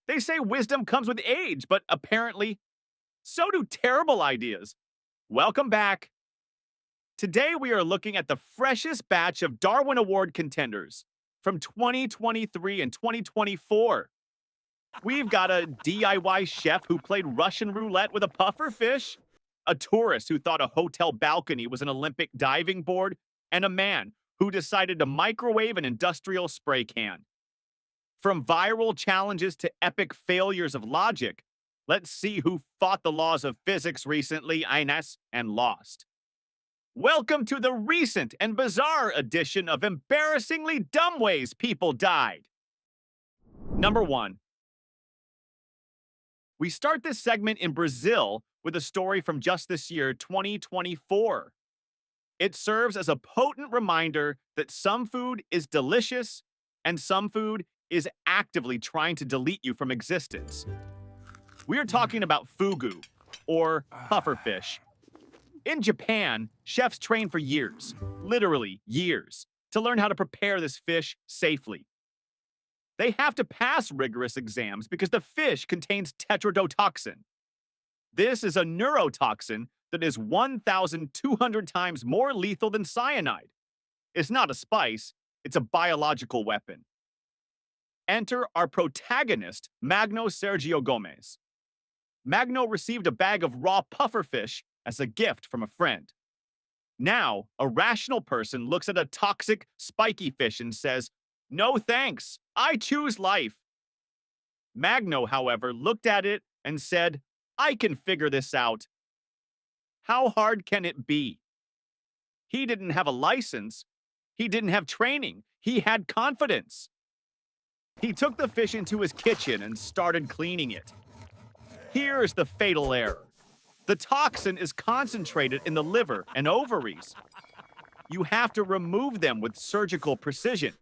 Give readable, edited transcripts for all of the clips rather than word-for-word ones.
They say wisdom comes with age, but apparently, so do terrible ideas. Welcome back. Today, we are looking at the freshest batch of Darwin Award contenders from 2023 and 2024. We've got a DIY chef who played Russian roulette with a pufferfish, a tourist who thought a hotel balcony was an Olympic diving board, and a man who decided to microwave an industrial spray can. From viral challenges to epic failures of logic, let's see who fought the laws of physics recently, Ines, and lost. Welcome to the recent and bizarre edition of embarrassingly dumb ways people died. Number 1. We start this segment in Brazil with a story from just this year, 2024. It serves as a potent reminder that some food is delicious and some food is actively trying to delete you from existence. We are talking about fugu, or pufferfish. In Japan, chefs train for years, literally years, to learn how to prepare this fish safely. They have to pass rigorous exams because the fish contains tetrodotoxin. This is a neurotoxin that is 1,200 times more lethal than cyanide. It's not a spice, it's a biological weapon. Enter our protagonist, Magno Sergio Gomez. Magno received a bag of raw pufferfish as a gift from a friend. Now, a rational person looks at a toxic, spiky fish and says, "No thanks, I choose life." Magno, however, looked at it and said, "I can figure this out." How hard can it be? He didn't have a license. He didn't have training. He had confidence. He took the fish into his kitchen and started cleaning it. Here's the fatal error. The toxin is concentrated in the liver and ovaries. You have to remove them with surgical precision.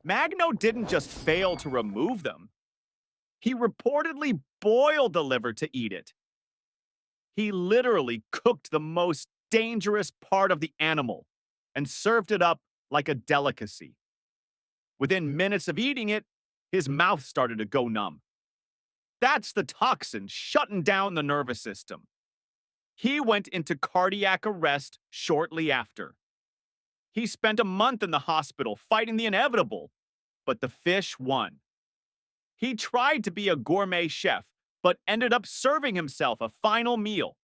Magno didn't just fail to remove them. He reportedly boiled the liver to eat it. He literally cooked the most dangerous part of the animal and served it up like a delicacy. Within minutes of eating it, his mouth started to go numb. That's the toxin shutting down the nervous system. He went into cardiac arrest shortly after. He spent a month in the hospital fighting the inevitable, but the fish won. He tried to be a gourmet chef, but ended up serving himself a final meal.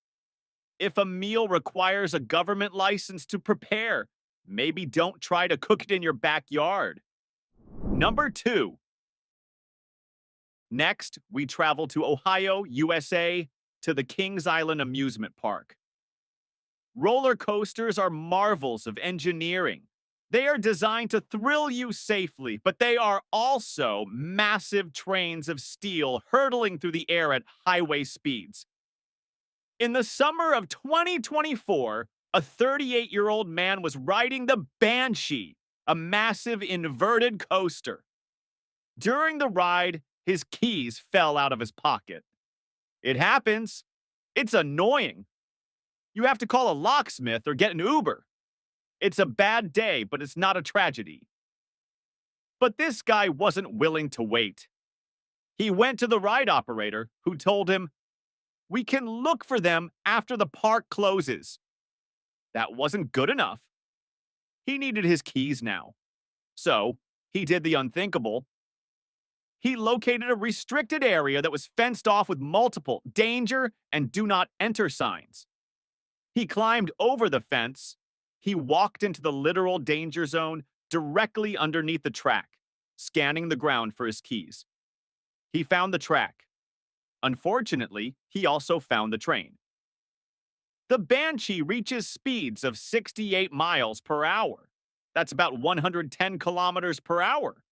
If a meal requires a government license to prepare, maybe don't try to cook it in your backyard. Number 2. Next, we travel to Ohio, USA, to the Kings Island Amusement Park. Roller coasters are marvels of engineering. They are designed to thrill you safely, but they are also massive trains of steel hurtling through the air at highway speeds. In the summer of 2024, a 38-year-old man was riding the Banshee, a massive inverted coaster. During the ride, his keys fell out of his pocket. It happens. It's annoying. You have to call a locksmith or get an Uber. It's a bad day, but it's not a tragedy. But this guy wasn't willing to wait. He went to the ride operator, who told him, "We can look for them after the park closes." That wasn't good enough. He needed his keys now. So, he did the unthinkable. He located a restricted area that was fenced off with multiple danger and do not enter signs. He climbed over the fence. He walked into the literal danger zone directly underneath the track, scanning the ground for his keys. He found the track. Unfortunately, he also found the train. The Banshee reaches speeds of 68 miles per hour. That's about 110 kilometers per hour.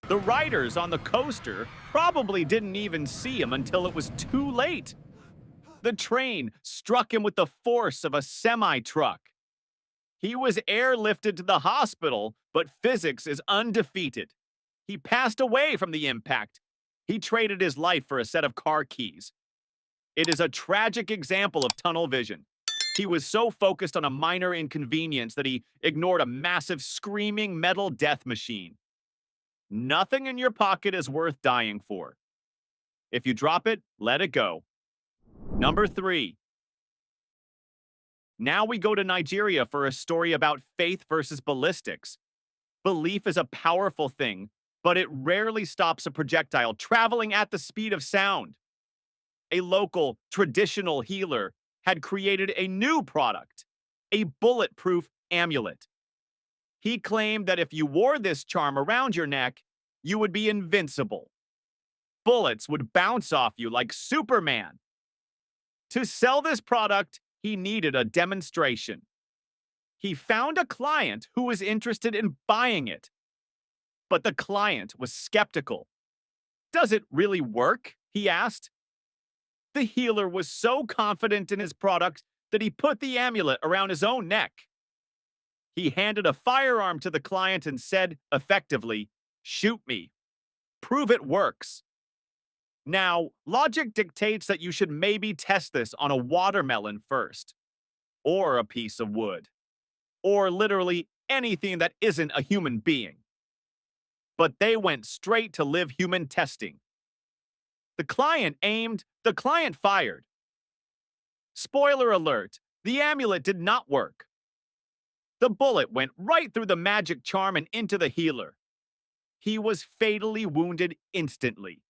The riders on the coaster probably didn't even see him until it was too late. The train struck him with the force of a semi-truck. He was airlifted to the hospital, but physics is undefeated. He passed away from the impact. He traded his life for a set of car keys. It is a tragic example of tunnel vision. He was so focused on a minor inconvenience that he ignored a massive screaming metal death machine. Nothing in your pocket is worth dying for. If you drop it, let it go. Number 3. Now we go to Nigeria for a story about faith versus ballistics. Belief is a powerful thing, but it rarely stops a projectile traveling at the speed of sound. A local traditional healer had created a new product, a bulletproof amulet. He claimed that if you wore this charm around your neck, you would be invincible. Bullets would bounce off you like Superman. To sell this product, he needed a demonstration. He found a client who was interested in buying it. But the client was skeptical. "Does it really work?" he asked. The healer was so confident in his product that he put the amulet around his own neck. He handed a firearm to the client and said, effectively, "Shoot me. Prove it works." Now, logic dictates that you should maybe test this on a watermelon first, or a piece of wood, or literally anything that isn't a human being. But they went straight to live human testing. The client aimed, the client fired. Spoiler alert, the amulet did not work. The bullet went right through the magic charm and into the healer. He was fatally wounded instantly.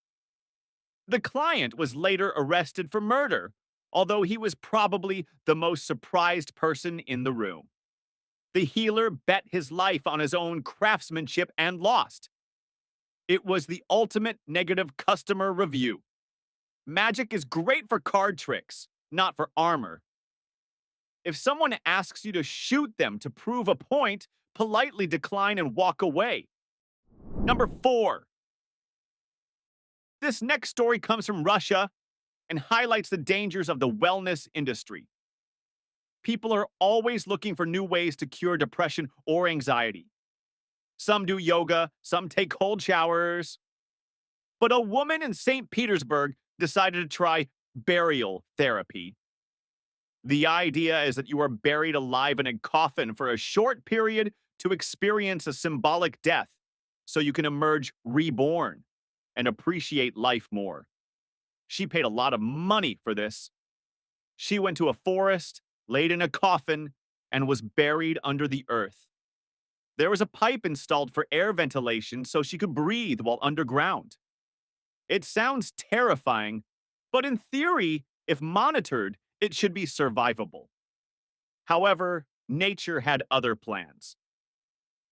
The client was later arrested for murder, although he was probably the most surprised person in the room. The healer bet his life on his own craftsmanship and lost. It was the ultimate negative customer review. Magic is great for card tricks, not for armor. If someone asks you to shoot them to prove a point, politely decline and walk away. Number 4. This next story comes from Russia and highlights the dangers of the wellness industry. People are always looking for new ways to cure depression or anxiety. Some do yoga, some take cold showers. But a woman in St. Petersburg decided to try burial therapy. The idea is that you are buried alive in a coffin for a short period to experience a symbolic death, so you can emerge reborn and appreciate life more. She paid a lot of money for this. She went to a forest, laid in a coffin, and was buried under the earth. There was a pipe installed for air ventilation so she could breathe while underground. It sounds terrifying, but in theory, if monitored, it should be survivable. However, nature had other plans.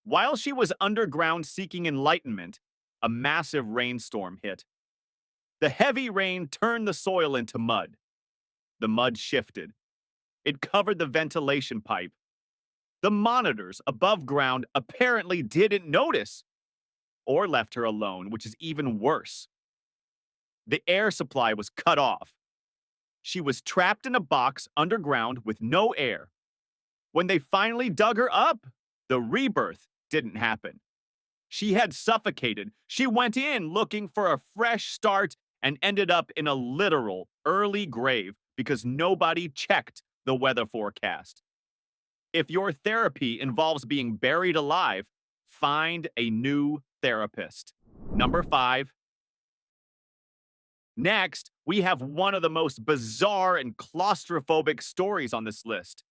While she was underground seeking enlightenment, a massive rainstorm hit. The heavy rain turned the soil into mud. The mud shifted. It covered the ventilation pipe. The monitors above ground apparently didn't notice, or left her alone, which is even worse. The air supply was cut off. She was trapped in a box underground with no air. When they finally dug her up, the rebirth didn't happen. She had suffocated. She went in looking for a fresh start and ended up in a literal early grave because nobody checked the weather forecast. If your therapy involves being buried alive, find a new therapist. Number 5. Next, we have one of the most bizarre and claustrophobic stories on this list.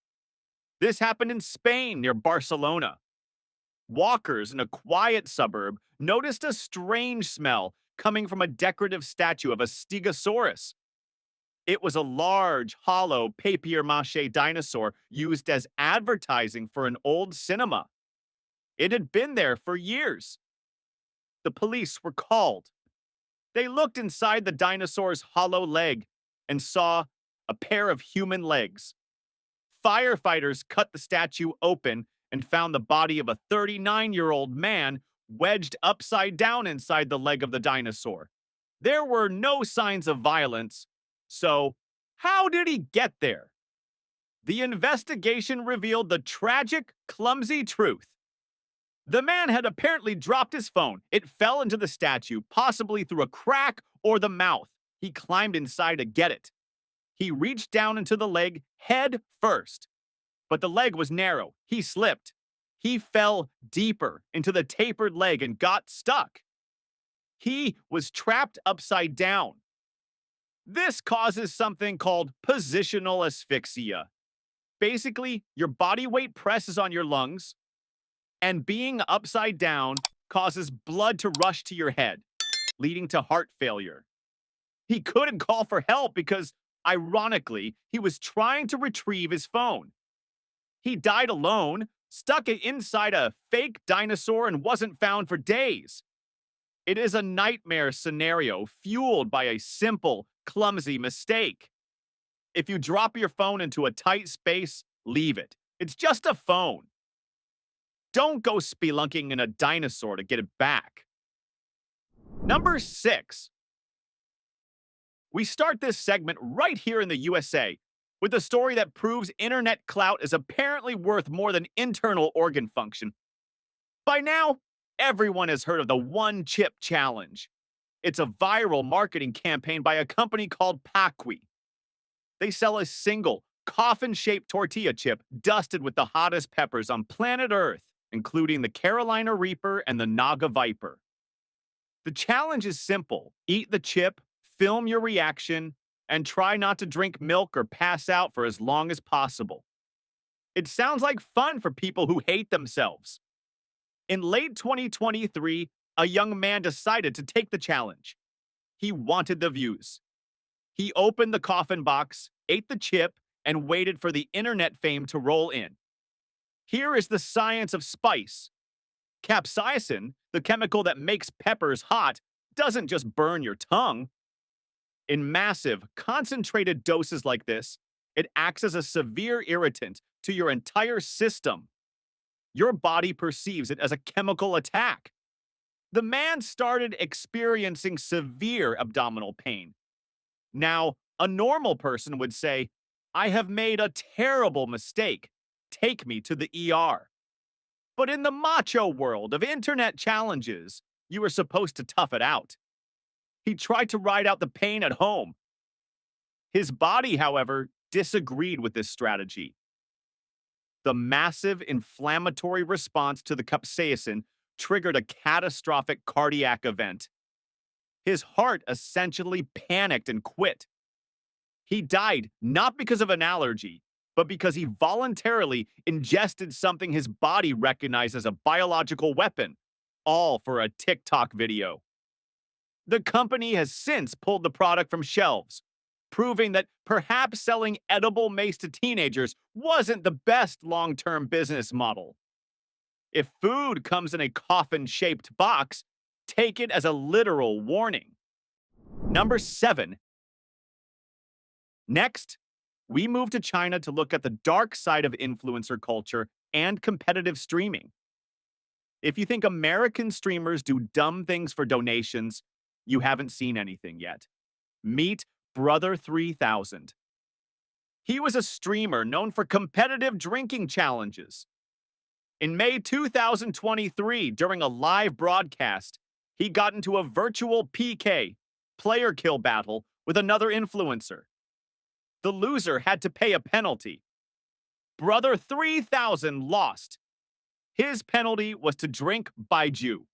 This happened in Spain near Barcelona. Walkers in a quiet suburb noticed a strange smell coming from a decorative statue of a stegosaurus. It was a large, hollow papier-mâché dinosaur used as advertising for an old cinema. It had been there for years. The police were called. They looked inside the dinosaur's hollow leg and saw a pair of human legs. Firefighters cut the statue open and found the body of a 39-year-old man wedged upside down inside the leg of the dinosaur. There were no signs of violence, so how did he get there? The investigation revealed the tragic, clumsy truth. The man had apparently dropped his phone. It fell into the statue, possibly through a crack or the mouth. He climbed inside to get it. He reached down into the leg head first. But the leg was narrow. He slipped. He fell deeper into the tapered leg and got stuck. He was trapped upside down. This causes something called positional asphyxia. Basically, your body weight presses on your lungs, and being upside down causes blood to rush to your head, leading to heart failure. He couldn't call for help because, ironically, he was trying to retrieve his phone. He died alone, stuck it inside a fake dinosaur, and wasn't found for days. It is a nightmare scenario fueled by a simple, clumsy mistake. If you drop your phone into a tight space, leave it. It's just a phone. Don't go spelunking in a dinosaur to get it back. Number 6. We start this segment right here in the USA with a story that proves internet clout is apparently worth more than internal organ function. By now, everyone has heard of the One Chip Challenge. It's a viral marketing campaign by a company called Paqui. They sell a single, coffin-shaped tortilla chip dusted with the hottest peppers on planet Earth, including the Carolina Reaper and the Naga Viper. The challenge is simple. Eat the chip, film your reaction, and try not to drink milk or pass out for as long as possible. It sounds like fun for people who hate themselves. In late 2023, a young man decided to take the challenge. He wanted the views. He opened the coffin box, ate the chip, and waited for the internet fame to roll in. Here is the science of spice. Capsaicin, the chemical that makes peppers hot, doesn't just burn your tongue. In massive, concentrated doses like this, it acts as a severe irritant to your entire system. Your body perceives it as a chemical attack. The man started experiencing severe abdominal pain. Now, a normal person would say, "I have made a terrible mistake. Take me to the ER." But in the macho world of internet challenges, you are supposed to tough it out. He tried to ride out the pain at home. His body, however, disagreed with this strategy. The massive inflammatory response to the capsaicin triggered a catastrophic cardiac event. His heart essentially panicked and quit. He died not because of an allergy, but because he voluntarily ingested something his body recognized as a biological weapon, all for a TikTok video. The company has since pulled the product from shelves, proving that perhaps selling edible mace to teenagers wasn't the best long-term business model. If food comes in a coffin-shaped box, take it as a literal warning. Number 7. Next, we move to China to look at the dark side of influencer culture and competitive streaming. If you think American streamers do dumb things for donations, you haven't seen anything yet. Meet Brother 3000. He was a streamer known for competitive drinking challenges. In May 2023, during a live broadcast, he got into a virtual PK, player kill battle, with another influencer. The loser had to pay a penalty. Brother 3000 lost. His penalty was to drink baijiu.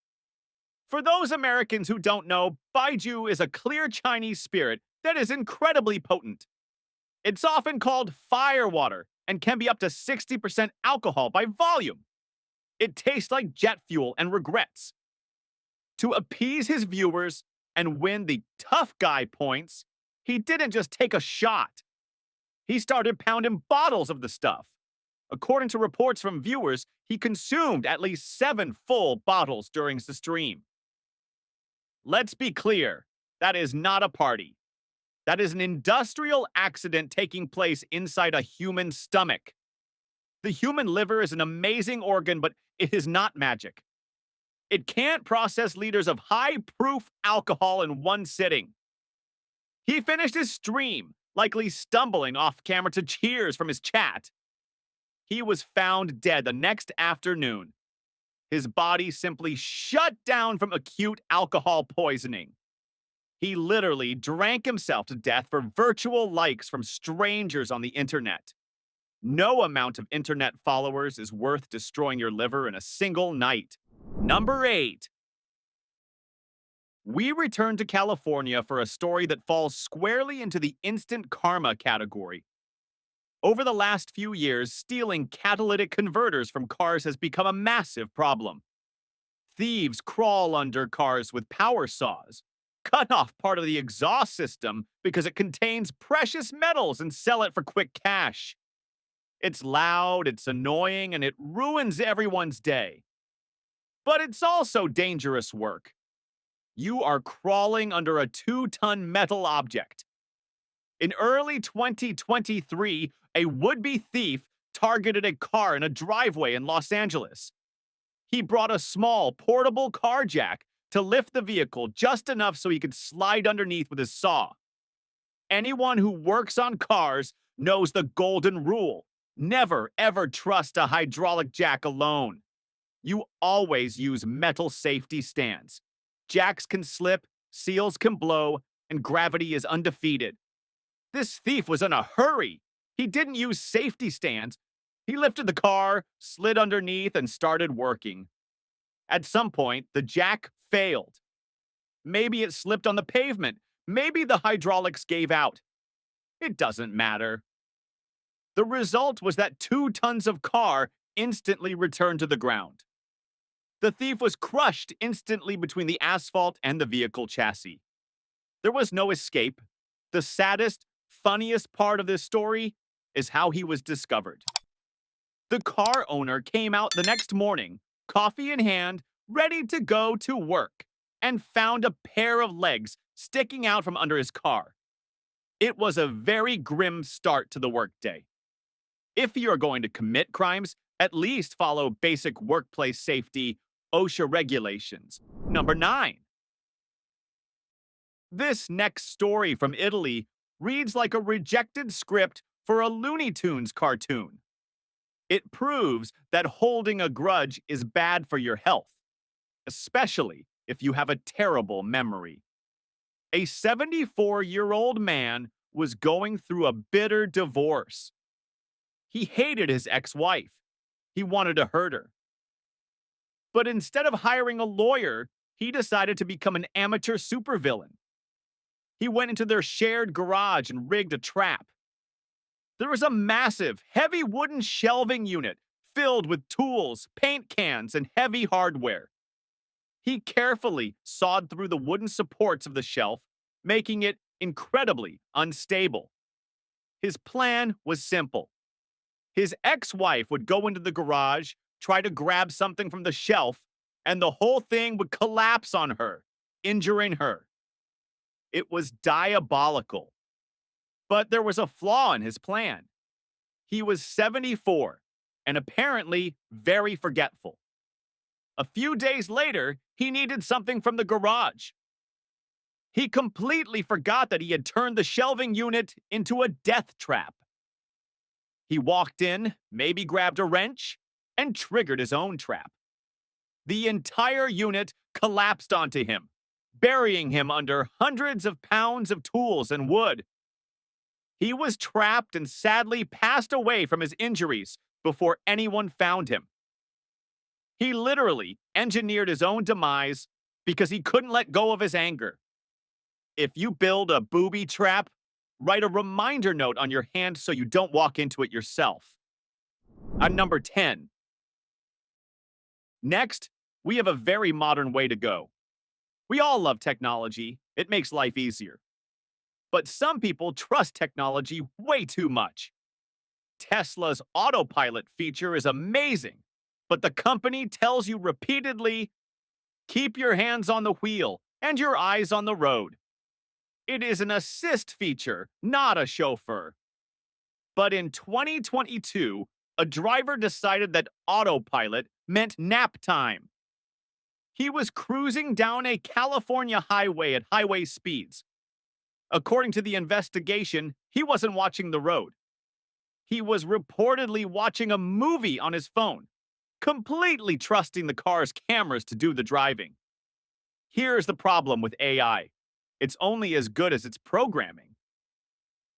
For those Americans who don't know, baijiu is a clear Chinese spirit that is incredibly potent. It's often called firewater and can be up to 60% alcohol by volume. It tastes like jet fuel and regrets. To appease his viewers and win the tough guy points, he didn't just take a shot. He started pounding bottles of the stuff. According to reports from viewers, he consumed at least 7 full bottles during the stream. Let's be clear, that is not a party. That is an industrial accident taking place inside a human stomach. The human liver is an amazing organ, but it is not magic. It can't process liters of high-proof alcohol in one sitting. He finished his stream, likely stumbling off camera to cheers from his chat. He was found dead the next afternoon. His body simply shut down from acute alcohol poisoning. He literally drank himself to death for virtual likes from strangers on the internet. No amount of internet followers is worth destroying your liver in a single night. Number 8. We return to California for a story that falls squarely into the instant karma category. Over the last few years, stealing catalytic converters from cars has become a massive problem. Thieves crawl under cars with power saws, cut off part of the exhaust system because it contains precious metals and sell it for quick cash. It's loud, it's annoying, and it ruins everyone's day. But it's also dangerous work. You are crawling under a 2-ton metal object. In early 2023, a would-be thief targeted a car in a driveway in Los Angeles. He brought a small, portable car jack to lift the vehicle just enough so he could slide underneath with his saw. Anyone who works on cars knows the golden rule. Never, ever trust a hydraulic jack alone. You always use metal safety stands. Jacks can slip, seals can blow, and gravity is undefeated. This thief was in a hurry. He didn't use safety stands. He lifted the car, slid underneath, and started working. At some point, the jack failed. Maybe it slipped on the pavement. Maybe the hydraulics gave out. It doesn't matter. The result was that 2 tons of car instantly returned to the ground. The thief was crushed instantly between the asphalt and the vehicle chassis. There was no escape. The saddest, funniest part of this story is how he was discovered. The car owner came out the next morning, coffee in hand, ready to go to work, and found a pair of legs sticking out from under his car. It was a very grim start to the workday. If you are going to commit crimes, at least follow basic workplace safety, OSHA regulations. Number 9. This next story from Italy reads like a rejected script for a Looney Tunes cartoon. It proves that holding a grudge is bad for your health, especially if you have a terrible memory. A 74-year-old man was going through a bitter divorce. He hated his ex-wife. He wanted to hurt her. But instead of hiring a lawyer, he decided to become an amateur supervillain. He went into their shared garage and rigged a trap. There was a massive, heavy wooden shelving unit filled with tools, paint cans, and heavy hardware. He carefully sawed through the wooden supports of the shelf, making it incredibly unstable. His plan was simple. His ex-wife would go into the garage, try to grab something from the shelf, and the whole thing would collapse on her, injuring her. It was diabolical. But there was a flaw in his plan. He was 74 and apparently very forgetful. A few days later, he needed something from the garage. He completely forgot that he had turned the shelving unit into a death trap. He walked in, maybe grabbed a wrench, and triggered his own trap. The entire unit collapsed onto him, burying him under hundreds of pounds of tools and wood. He was trapped and sadly passed away from his injuries before anyone found him. He literally engineered his own demise because he couldn't let go of his anger. If you build a booby trap, write a reminder note on your hand so you don't walk into it yourself. Number 10. Next, we have a very modern way to go. We all love technology. It makes life easier. But some people trust technology way too much. Tesla's autopilot feature is amazing, but the company tells you repeatedly, keep your hands on the wheel and your eyes on the road. It is an assist feature, not a chauffeur. But in 2022, a driver decided that autopilot meant nap time. He was cruising down a California highway at highway speeds. According to the investigation, he wasn't watching the road. He was reportedly watching a movie on his phone, completely trusting the car's cameras to do the driving. Here's the problem with AI. It's only as good as its programming.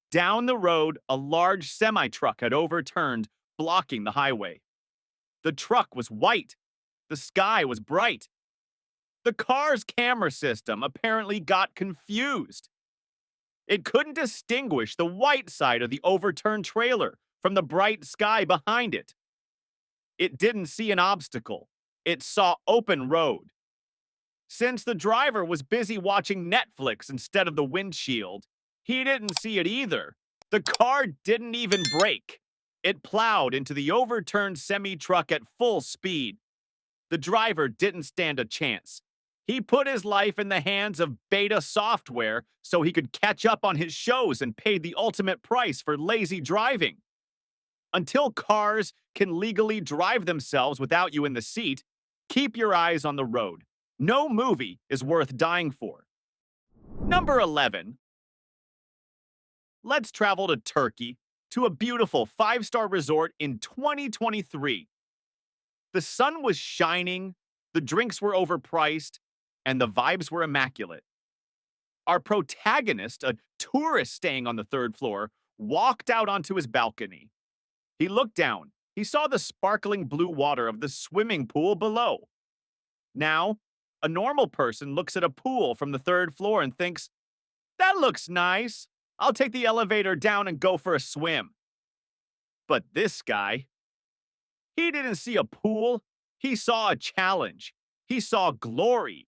Down the road, a large semi-truck had overturned, blocking the highway. The truck was white. The sky was bright. The car's camera system apparently got confused. It couldn't distinguish the white side of the overturned trailer from the bright sky behind it. It didn't see an obstacle. It saw open road. Since the driver was busy watching Netflix instead of the windshield, he didn't see it either. The car didn't even brake. It plowed into the overturned semi-truck at full speed. The driver didn't stand a chance. He put his life in the hands of beta software so he could catch up on his shows and paid the ultimate price for lazy driving. Until cars can legally drive themselves without you in the seat, keep your eyes on the road. No movie is worth dying for. Number 11. Let's travel to Turkey, to a beautiful 5-star resort in 2023. The sun was shining, the drinks were overpriced, and the vibes were immaculate. Our protagonist, a tourist staying on the 3rd floor, walked out onto his balcony. He looked down. He saw the sparkling blue water of the swimming pool below. Now, a normal person looks at a pool from the 3rd floor and thinks, "That looks nice. I'll take the elevator down and go for a swim." But this guy, he didn't see a pool. He saw a challenge. He saw glory.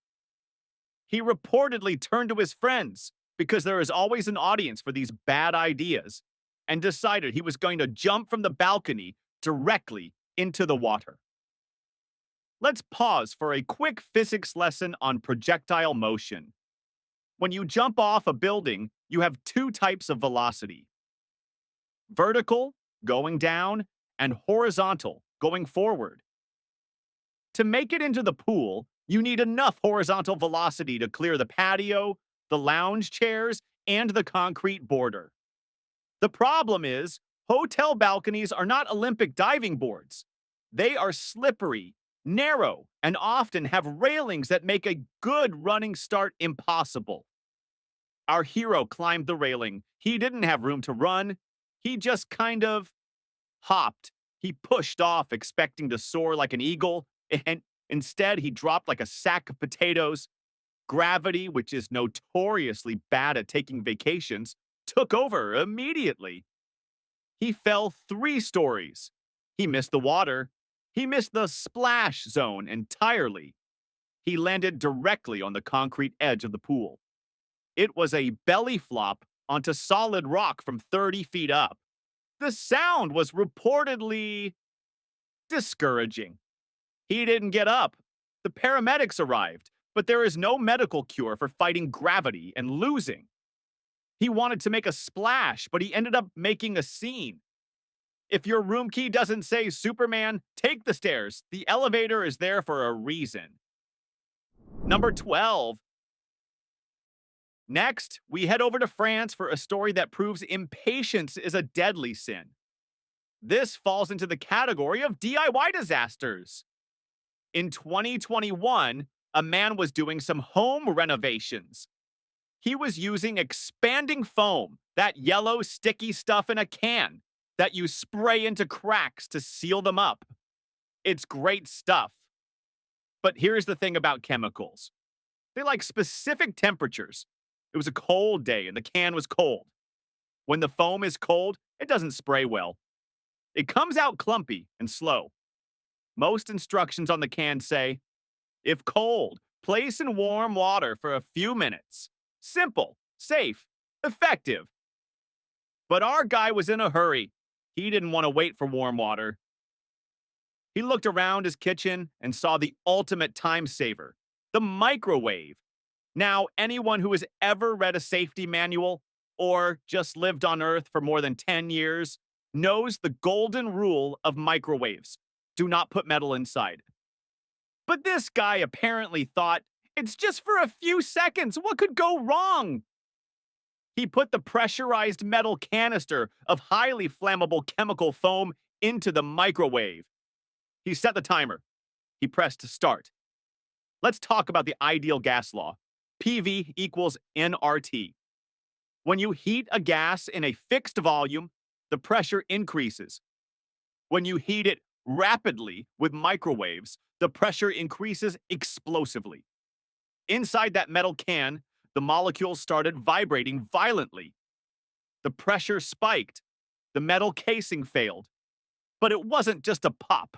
He reportedly turned to his friends, because there is always an audience for these bad ideas, and decided he was going to jump from the balcony directly into the water. Let's pause for a quick physics lesson on projectile motion. When you jump off a building, you have 2 types of velocity: vertical, going down, and horizontal, going forward. To make it into the pool, you need enough horizontal velocity to clear the patio, the lounge chairs, and the concrete border. The problem is, hotel balconies are not Olympic diving boards. They are slippery, narrow, and often have railings that make a good running start impossible. Our hero climbed the railing. He didn't have room to run. He just kind of hopped. He pushed off, expecting to soar like an eagle, and instead he dropped like a sack of potatoes. Gravity, which is notoriously bad at taking vacations, took over immediately. He fell 3 stories. He missed the water. He missed the splash zone entirely. He landed directly on the concrete edge of the pool. It was a belly flop onto solid rock from 30 feet up. The sound was reportedly discouraging. He didn't get up. The paramedics arrived, but there is no medical cure for fighting gravity and losing. He wanted to make a splash, but he ended up making a scene. If your room key doesn't say Superman, take the stairs. The elevator is there for a reason. Number 12. Next, we head over to France for a story that proves impatience is a deadly sin. This falls into the category of DIY disasters. In 2021, a man was doing some home renovations. He was using expanding foam, that yellow sticky stuff in a can that you spray into cracks to seal them up. It's great stuff. But here's the thing about chemicals. They like specific temperatures. It was a cold day and the can was cold. When the foam is cold, it doesn't spray well. It comes out clumpy and slow. Most instructions on the can say, if cold, place in warm water for a few minutes. Simple, safe, effective. But our guy was in a hurry. He didn't want to wait for warm water. He looked around his kitchen and saw the ultimate time saver, the microwave. Now, anyone who has ever read a safety manual or just lived on Earth for more than 10 years knows the golden rule of microwaves. Do not put metal inside. But this guy apparently thought, it's just for a few seconds. What could go wrong? He put the pressurized metal canister of highly flammable chemical foam into the microwave. He set the timer. He pressed start. Let's talk about the ideal gas law. PV equals nRT. When you heat a gas in a fixed volume, the pressure increases. When you heat it rapidly with microwaves, the pressure increases explosively. Inside that metal can, the molecules started vibrating violently. The pressure spiked. The metal casing failed. But it wasn't just a pop.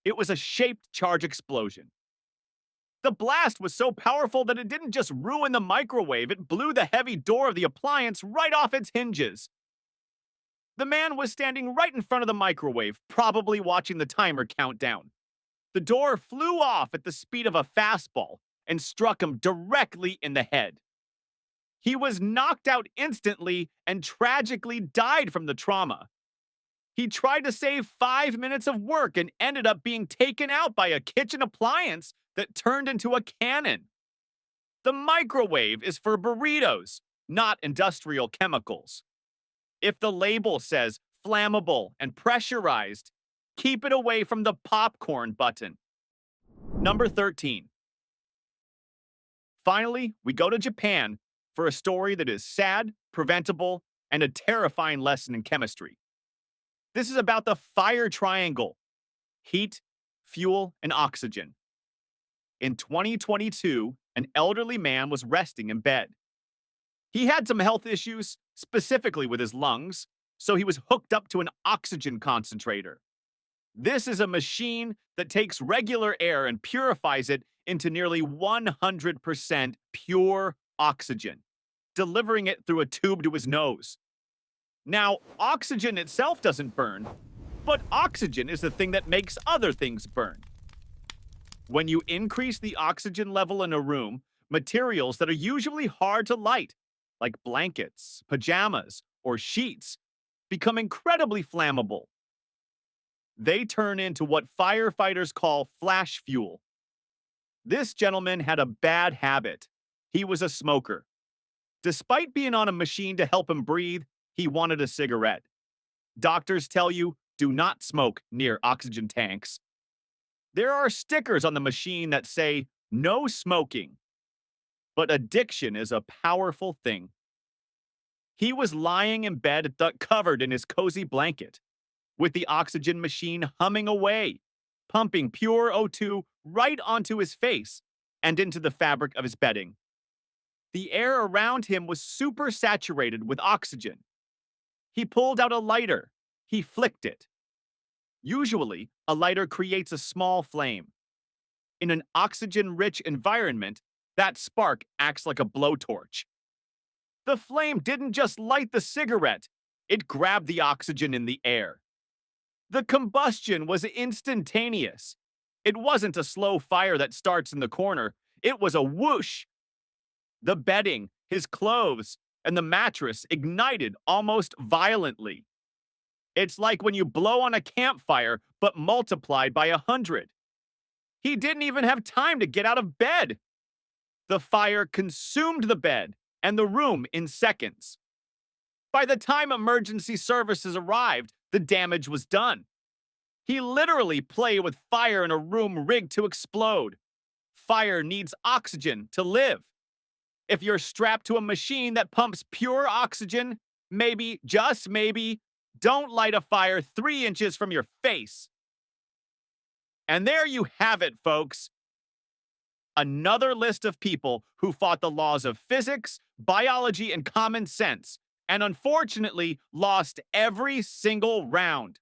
It was a shaped charge explosion. The blast was so powerful that it didn't just ruin the microwave, it blew the heavy door of the appliance right off its hinges. The man was standing right in front of the microwave, probably watching the timer count down. The door flew off at the speed of a fastball and struck him directly in the head. He was knocked out instantly and tragically died from the trauma. He tried to save 5 minutes of work and ended up being taken out by a kitchen appliance that turned into a cannon. The microwave is for burritos, not industrial chemicals. If the label says flammable and pressurized, keep it away from the popcorn button. Number 13. Finally, we go to Japan for a story that is sad, preventable, and a terrifying lesson in chemistry. This is about the fire triangle: heat, fuel, and oxygen. In 2022, an elderly man was resting in bed. He had some health issues, specifically with his lungs, so he was hooked up to an oxygen concentrator. This is a machine that takes regular air and purifies it into nearly 100% pure oxygen, delivering it through a tube to his nose. Now, oxygen itself doesn't burn, but oxygen is the thing that makes other things burn. When you increase the oxygen level in a room, materials that are usually hard to light, like blankets, pajamas, or sheets, become incredibly flammable. They turn into what firefighters call flash fuel. This gentleman had a bad habit. He was a smoker. Despite being on a machine to help him breathe, he wanted a cigarette. Doctors tell you, do not smoke near oxygen tanks. There are stickers on the machine that say, no smoking. But addiction is a powerful thing. He was lying in bed, covered in his cozy blanket, with the oxygen machine humming away, pumping pure O2 right onto his face and into the fabric of his bedding. The air around him was super saturated with oxygen. He pulled out a lighter. He flicked it. Usually, a lighter creates a small flame. In an oxygen-rich environment, that spark acts like a blowtorch. The flame didn't just light the cigarette, it grabbed the oxygen in the air. The combustion was instantaneous. It wasn't a slow fire that starts in the corner, it was a whoosh. The bedding, his clothes, and the mattress ignited almost violently. It's like when you blow on a campfire, but multiplied by 100. He didn't even have time to get out of bed. The fire consumed the bed and the room in seconds. By the time emergency services arrived, the damage was done. He literally played with fire in a room rigged to explode. Fire needs oxygen to live. If you're strapped to a machine that pumps pure oxygen, maybe, just maybe, don't light a fire 3 inches from your face. And there you have it, folks. Another list of people who fought the laws of physics, biology, and common sense, and unfortunately lost every single round.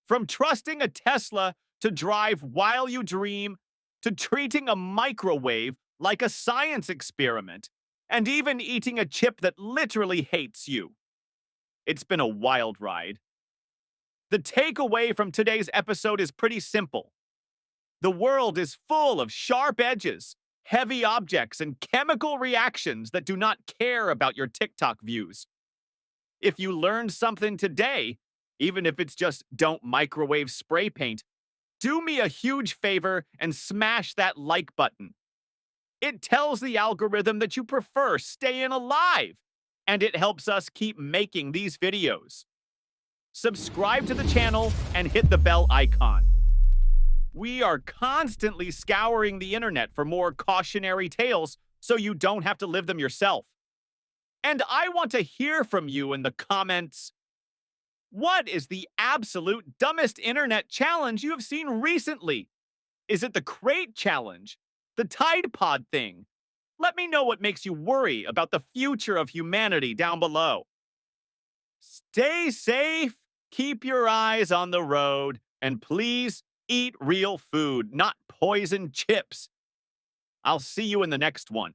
From trusting a Tesla to drive while you dream, to treating a microwave like a science experiment, and even eating a chip that literally hates you. It's been a wild ride. The takeaway from today's episode is pretty simple. The world is full of sharp edges, heavy objects, and chemical reactions that do not care about your TikTok views. If you learned something today, even if it's just don't microwave spray paint, do me a huge favor and smash that like button. It tells the algorithm that you prefer staying alive, and it helps us keep making these videos. Subscribe to the channel and hit the bell icon. We are constantly scouring the internet for more cautionary tales so you don't have to live them yourself. And I want to hear from you in the comments. What is the absolute dumbest internet challenge you have seen recently? Is it the crate challenge? The Tide Pod thing? Let me know what makes you worry about the future of humanity down below. Stay safe, keep your eyes on the road, and please eat real food, not poison chips. I'll see you in the next one.